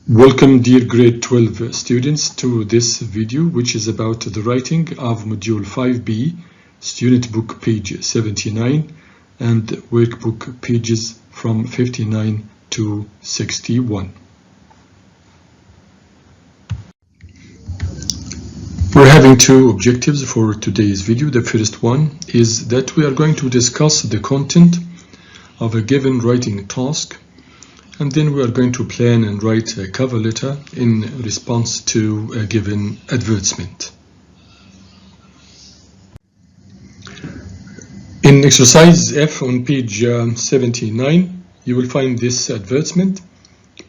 Welcome, dear grade 12 students, to this video, which is about the writing of Module 5B, Student Book page 79 and Workbook pages from 59 to 61. We're having two objectives for today's video. The first one is that we are going to discuss the content of a given writing task, and then we are going to plan and write a cover letter in response to a given advertisement. In exercise F on page 79, you will find this advertisement.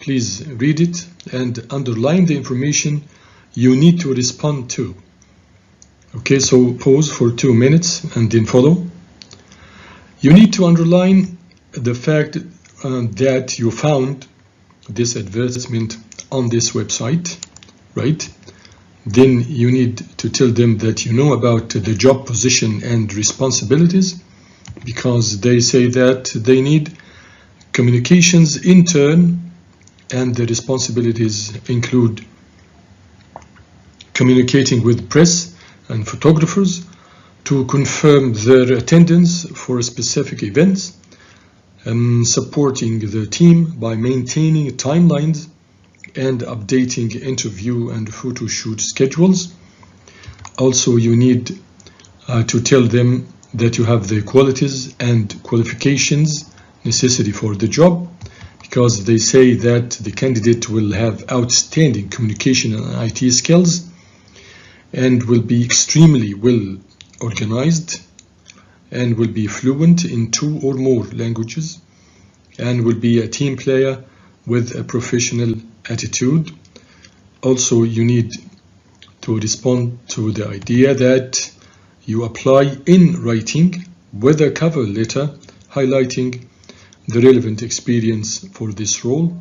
Please read it and underline the information you need to respond to. Okay, so pause for 2 minutes and then follow. You need to underline the fact that you found this advertisement on this website, right? Then you need to tell them that you know about the job position and responsibilities, because they say that they need communications intern, and the responsibilities include communicating with press and photographers to confirm their attendance for specific events, supporting the team by maintaining timelines and updating interview and photo shoot schedules. Also, you need to tell them that you have the qualities and qualifications necessary for the job, because they say that the candidate will have outstanding communication and IT skills and will be extremely well organized and will be fluent in 2 or more languages and will be a team player with a professional attitude. Also, you need to respond to the idea that you apply in writing with a cover letter highlighting the relevant experience for this role,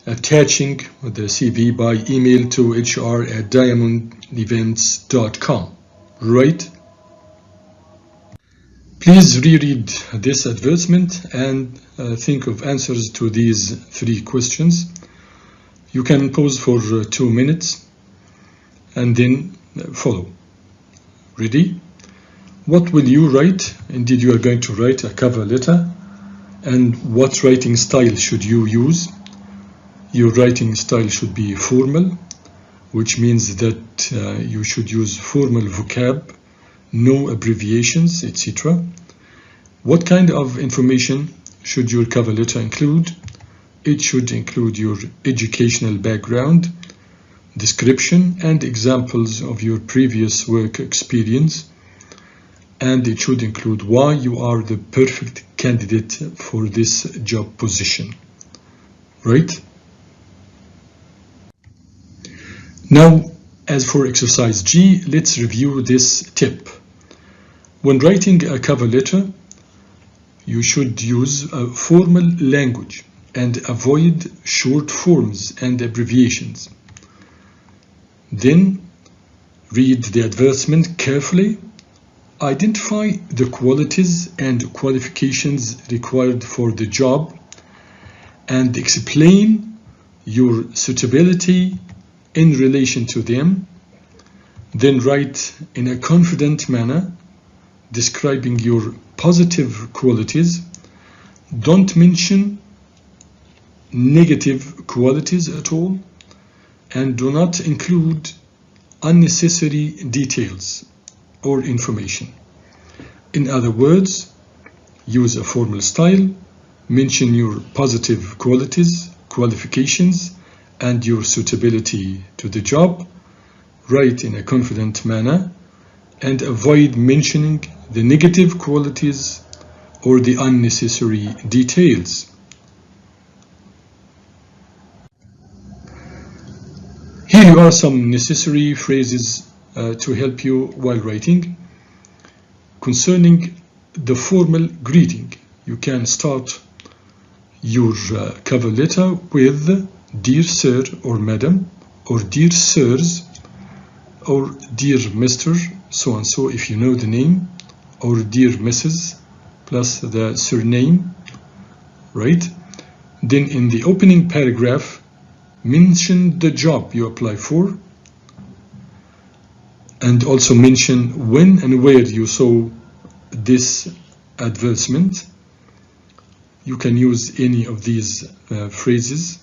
attaching the CV by email to hr@diamondevents.com, right? Please reread this advertisement and think of answers to these 3 questions. You can pause for 2 minutes and then follow. Ready? What will you write? Indeed, you are going to write a cover letter. And what writing style should you use? Your writing style should be formal, which means that you should use formal vocab, no abbreviations, etc. What kind of information should your cover letter include? It should include your educational background, description, and examples of your previous work experience. And it should include why you are the perfect candidate for this job position, right? Now, as for exercise G, let's review this tip. When writing a cover letter, you should use a formal language and avoid short forms and abbreviations. Then read the advertisement carefully, identify the qualities and qualifications required for the job, and explain your suitability in relation to them. Then write in a confident manner, describing your positive qualities. Don't mention negative qualities at all, and do not include unnecessary details or information. In other words, use a formal style, mention your positive qualities, qualifications, and your suitability to the job, write in a confident manner, and avoid mentioning the negative qualities or the unnecessary details. Here are some necessary phrases to help you while writing. Concerning the formal greeting, you can start your cover letter with "Dear Sir" or "Madam," or "Dear Sirs," or "Dear Mr. so-and-so" if you know the name, or "Dear Mrs." plus the surname, right? Then in the opening paragraph, mention the job you apply for, and also mention when and where you saw this advertisement. You can use any of these phrases.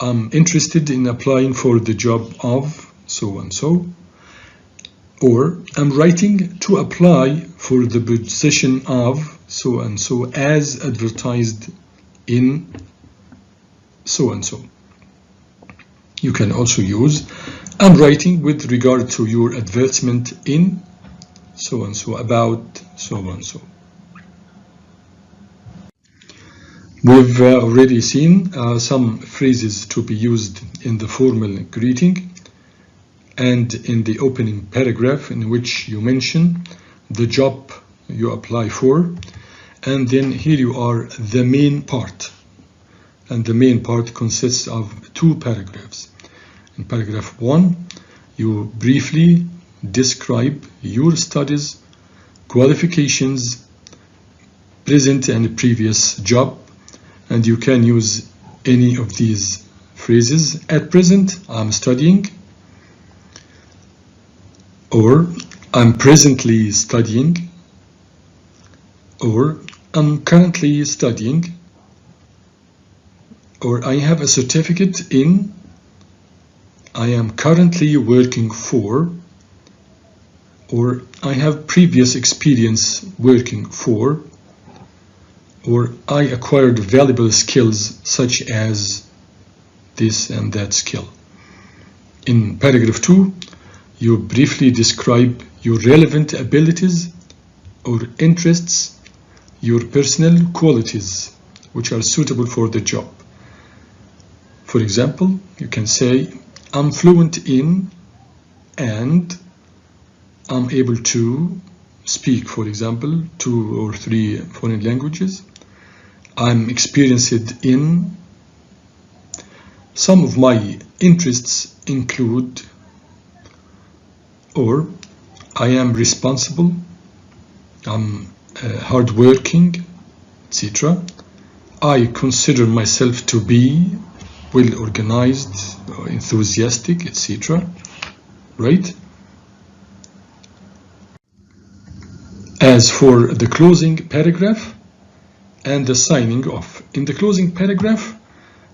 I'm interested in applying for the job of so and so, or I'm writing to apply for the position of so and so as advertised in so and so. You can also use I'm writing with regard to your advertisement in so and so, about so and so. We've already seen some phrases to be used in the formal greeting and in the opening paragraph, in which you mention the job you apply for, and then here you are the main part, and the main part consists of 2 paragraphs. In paragraph 1, you briefly describe your studies, qualifications, present and previous job, and you can use any of these phrases. At present, I'm studying, or I'm presently studying, or I'm currently studying, or I have a certificate in, I am currently working for, or I have previous experience working for, or I acquired valuable skills such as this and that skill. In paragraph 2, you briefly describe your relevant abilities or interests, your personal qualities which are suitable for the job. For example, you can say, I'm fluent in and I'm able to speak, for example, 2 or 3 foreign languages. I'm experienced in, some of my interests include, or I am responsible, I'm hardworking, etc. I consider myself to be well organized, enthusiastic, etc. Right? As for the closing paragraph and the signing off, in the closing paragraph,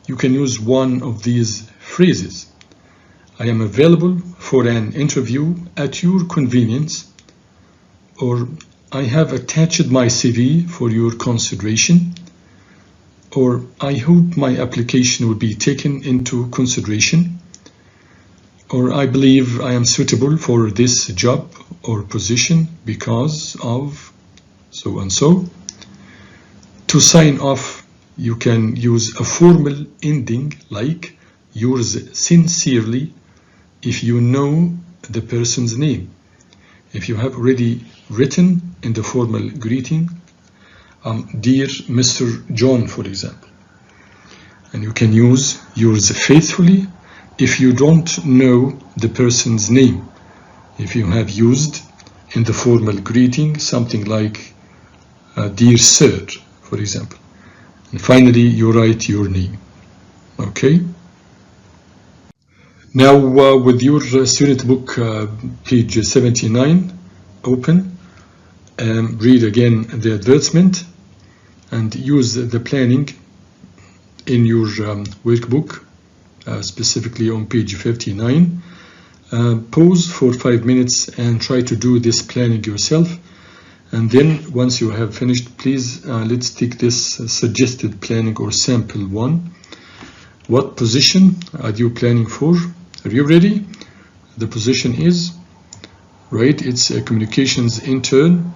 you can use one of these phrases. I am available for an interview at your convenience, or I have attached my CV for your consideration, or I hope my application will be taken into consideration, or I believe I am suitable for this job or position because of so and so. To sign off, you can use a formal ending like yours sincerely if you know the person's name. If you have already written in the formal greeting, dear Mr. John, for example. And you can use yours faithfully if you don't know the person's name. If you have used in the formal greeting something like dear sir, for example. And finally, you write your name. Okay? Now, with your student book, page 79, open, read again the advertisement, and use the planning in your workbook, specifically on page 59. Pause for 5 minutes and try to do this planning yourself. And then once you have finished, please let's take this suggested planning or sample one. What position are you planning for? Are you ready? The position is, right, it's a communications intern.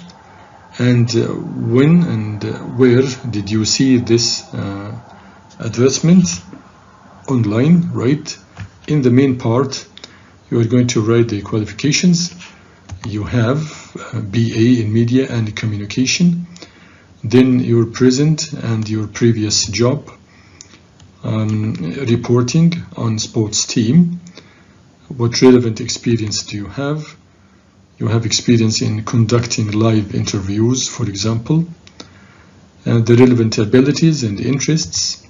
And when and where did you see this advertisement? Online, right? In the main part, you are going to write the qualifications. You have BA in Media and Communication, then your present and your previous job, reporting on sports team. What relevant experience do you have? You have experience in conducting live interviews, for example, and the relevant abilities and interests,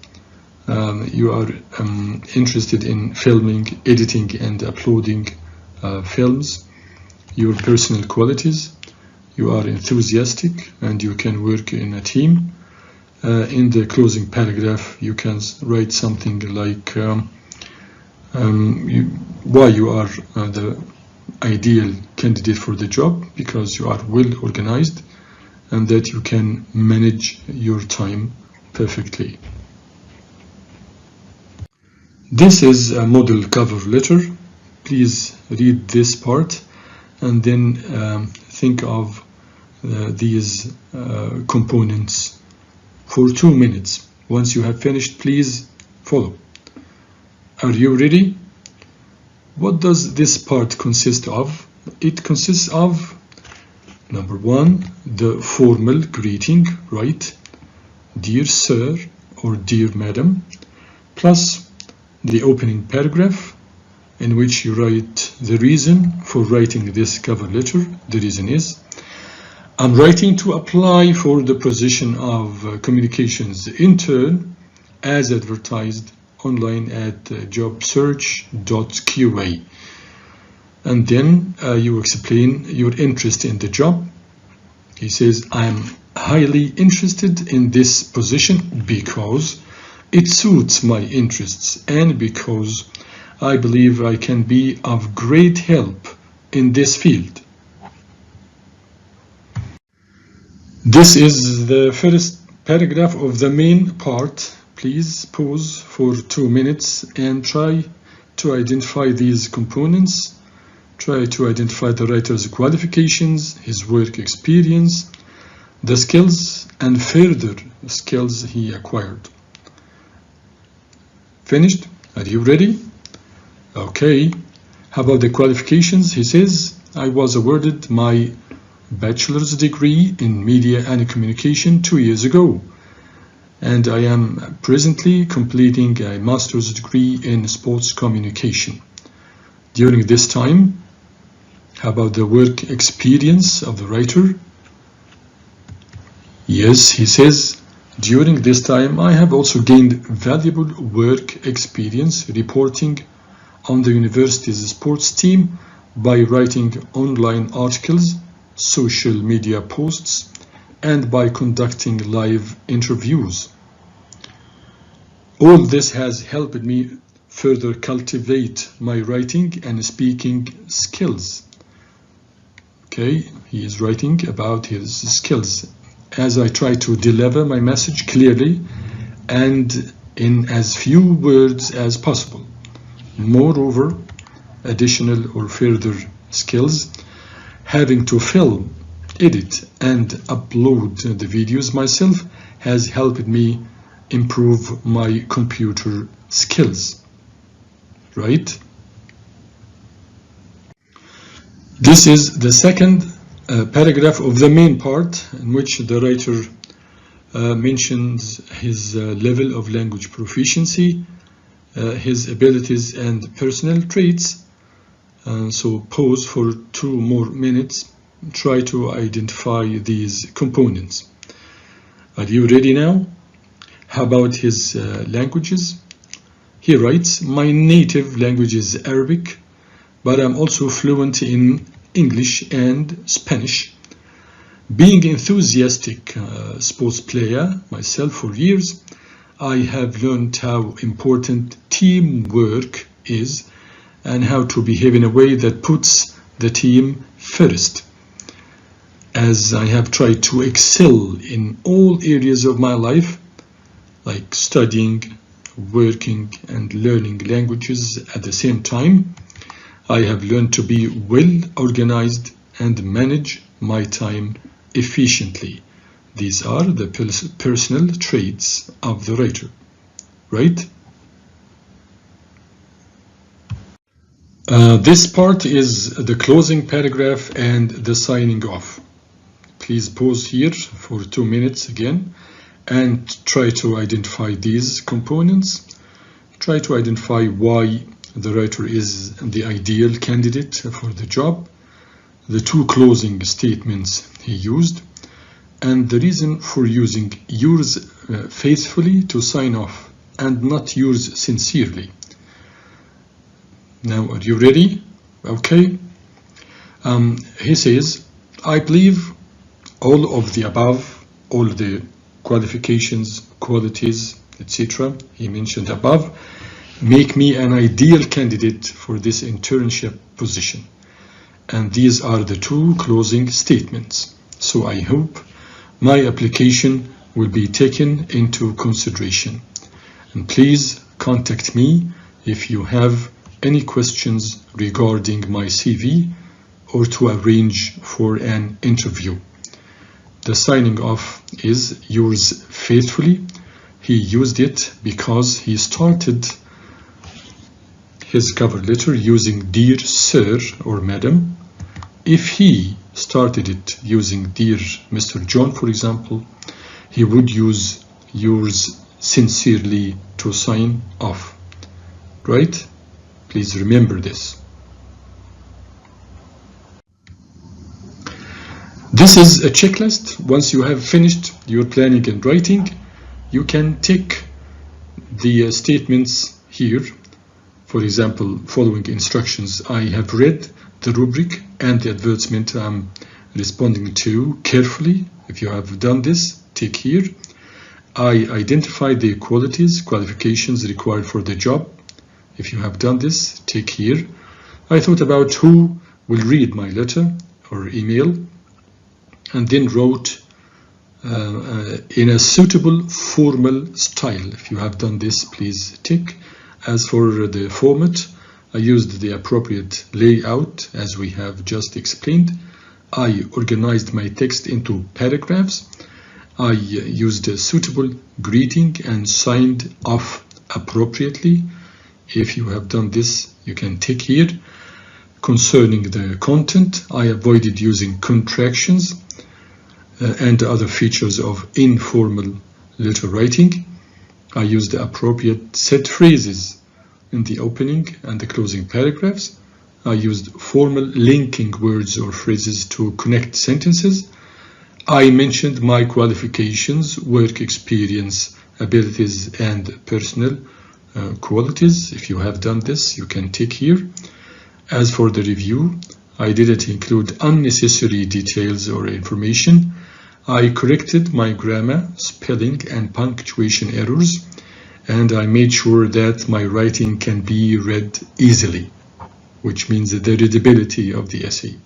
You are interested in filming, editing, and uploading films. Your personal qualities: you are enthusiastic and you can work in a team. In the closing paragraph, you can write something like why you are the ideal candidate for the job, because you are well organized and that you can manage your time perfectly. This is a model cover letter. Please read this part and then think of these components for 2 minutes. Once you have finished, please follow. Are you ready? What does this part consist of? It consists of, number 1, the formal greeting, right? Dear sir or dear madam, plus the opening paragraph in which you write the reason for writing this cover letter. The reason is, I'm writing to apply for the position of communications intern as advertised online at jobsearch.qa. And then you explain your interest in the job. He says, I'm highly interested in this position because it suits my interests and because I believe I can be of great help in this field. This is the first paragraph of the main part. Please pause for 2 minutes and try to identify these components. Try to identify the writer's qualifications, his work experience, the skills and further skills he acquired. Finished? Are you ready? Okay. How about the qualifications? He says, I was awarded my bachelor's degree in media and communication 2 years ago, and I am presently completing a master's degree in sports communication. During this time, how about the work experience of the writer? Yes, he says, during this time I have also gained valuable work experience reporting on the university's sports team by writing online articles, social media posts, and by conducting live interviews. All this has helped me further cultivate my writing and speaking skills. Okay, he is writing about his skills as I try to deliver my message clearly and in as few words as possible. Moreover, additional or further skills, having to film, edit, and upload the videos myself has helped me improve my computer skills. Right? This is the second paragraph of the main part in which the writer mentions his level of language proficiency, his abilities and personal traits. So pause for 2 more minutes. Try to identify these components. Are you ready now? How about his languages? He writes, my native language is Arabic, but I'm also fluent in English and Spanish. Being enthusiastic sports player myself for years, I have learned how important teamwork is and how to behave in a way that puts the team first. As I have tried to excel in all areas of my life, like studying, working, and learning languages at the same time, I have learned to be well organized and manage my time efficiently. These are the personal traits of the writer, right? This part is the closing paragraph and the signing off. Please pause here for 2 minutes again and try to identify these components. Try to identify why the writer is the ideal candidate for the job, the 2 closing statements he used, and the reason for using yours faithfully to sign off and not yours sincerely. Now, are you ready? Okay. He says, I believe all of the above, all the qualifications, qualities, etc. he mentioned above, make me an ideal candidate for this internship position. And these are the two closing statements. So I hope my application will be taken into consideration. And please contact me if you have any questions regarding my CV or to arrange for an interview. The signing off is yours faithfully. He used it because he started his cover letter using Dear Sir or Madam. If he started it using Dear Mr. John, for example, he would use yours sincerely to sign off. Right? Please remember this. This is a checklist. Once you have finished your planning and writing, you can tick the statements here. For example, following instructions, I have read the rubric and the advertisement I'm responding to carefully. If you have done this, tick here. I identify the qualifications required for the job. If you have done this, tick here. I thought about who will read my letter or email, and then wrote in a suitable formal style. If you have done this, please tick. As for the format, I used the appropriate layout as we have just explained. I organized my text into paragraphs. I used a suitable greeting and signed off appropriately. If you have done this, you can tick here. Concerning the content, I avoided using contractions and other features of informal letter writing. I used the appropriate set phrases in the opening and the closing paragraphs. I used formal linking words or phrases to connect sentences. I mentioned my qualifications, work experience, abilities, and personal qualities. If you have done this, you can tick here. As for the review, I didn't include unnecessary details or information. I corrected my grammar, spelling, and punctuation errors, and I made sure that my writing can be read easily, which means the readability of the essay.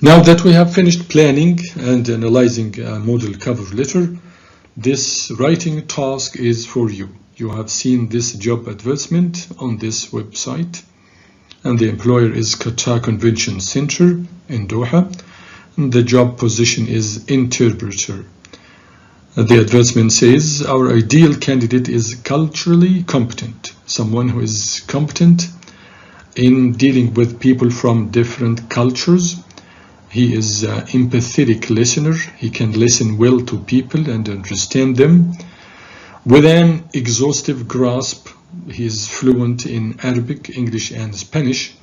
Now that we have finished planning and analyzing a model cover letter, this writing task is for you. You have seen this job advertisement on this website, and the employer is Qatar Convention Center in Doha. And the job position is interpreter. The advertisement says our ideal candidate is culturally competent, someone who is competent in dealing with people from different cultures. He is an empathetic listener. He can listen well to people and understand them. With an exhaustive grasp, he is fluent in Arabic, English, and Spanish.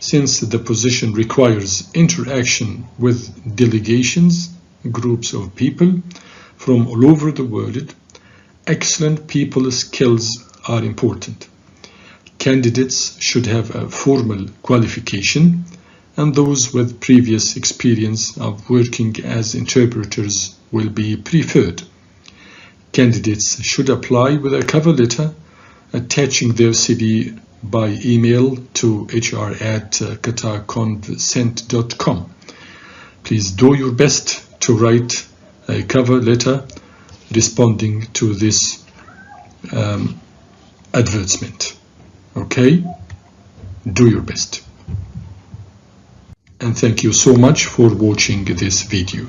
Since the position requires interaction with delegations, groups of people from all over the world, excellent people skills are important. Candidates should have a formal qualification, and those with previous experience of working as interpreters will be preferred. Candidates should apply with a cover letter attaching their CV by email to hr@qatarconvcent.com. Please do your best to write a cover letter responding to this advertisement. Okay? Do your best. And thank you so much for watching this video.